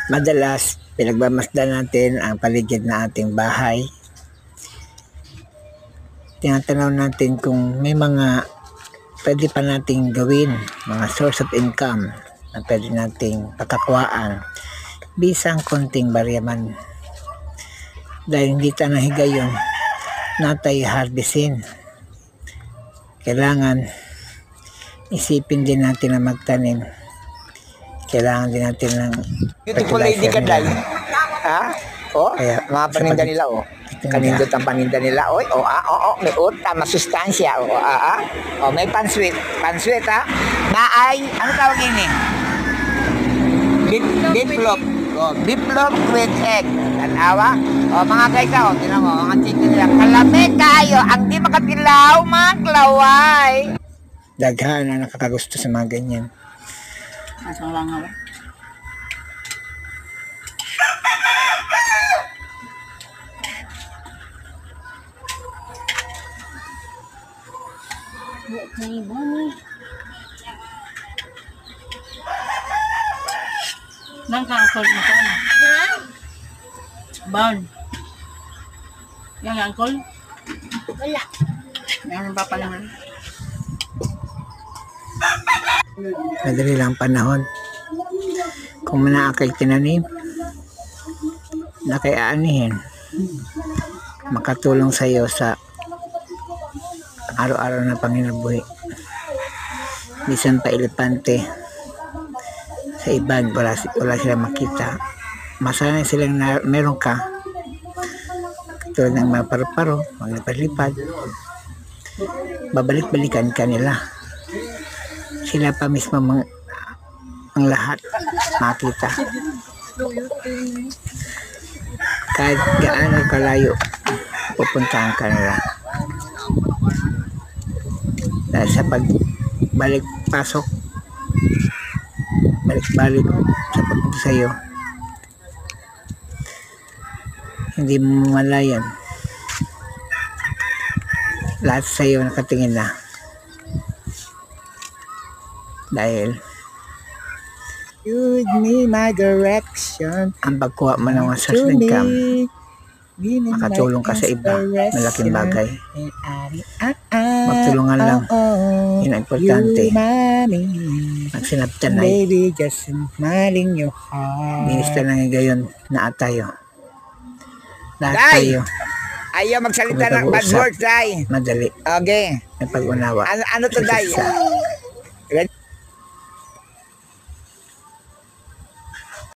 Madalas, pinagmamasdan natin ang paligid ng ating bahay. Tinatanaw natin kung may mga pwede pa nating gawin, mga source of income na pwede nating pagkakuhaan. Bisang konting barya man. Dahil hindi tayo nahiga yun, natay harvestin. Kailangan isipin din natin na magtanim. Kailangan din natin ng Beautiful lady ka, Day. Ha? Oh, Kaya, mga paninda nila, oh. Kanindot ang paninda nila, oy. Oh, may uta, masustansya, oh, may pansweet. Pansweet, ha? Naay, ano tawag yun, eh? Beefloaf. Oh, beefloaf with egg. Tanawa. Oh, mga guys, oh, tinan mo, mga chicken nila. Kalame kayo, ang di makatilaw, maglaway. daghan na nakakagusto sa mga ganyan. Asang lang ako. Okay, bunny. Nang kangkol mo ka na? Bon. Yang angkol? Wala. Yang papa naman. Madali lang panahon. Kung manaakay tinanim, nakaiaanihin, makatulong sa iyo sa araw-araw na panginabuhi. Bisan pa elepante sa iban, wala silang makita. Masanay silang na meron ka. Tulad ng mga paru-paro, maglipad-lipad, babalik-balikan ka nila. Sila pa mismo ang lahat makita. Kahit gaano kalayo, pupuntahan ka nila. Dahil sa pagbalik-pasok, balik-balik sa pagpunta sa iyo, hindi mo malayan. Lahat sa iyo nakatingin na. Dahil Give me my direction. ang pagkuha mo ng source of income, makatulong ka sa iba, malaking bagay. Magtulungan lang, yun ang importante. Magsinaptan ay Baby, just smiling your heart. minista ng gayon na tayo. Lahat Day! tayo Ayaw magsalita Kung ng bad nag-uusap. words, Day. madali Okay. na pag-unawa. Ano to, Day? Isa.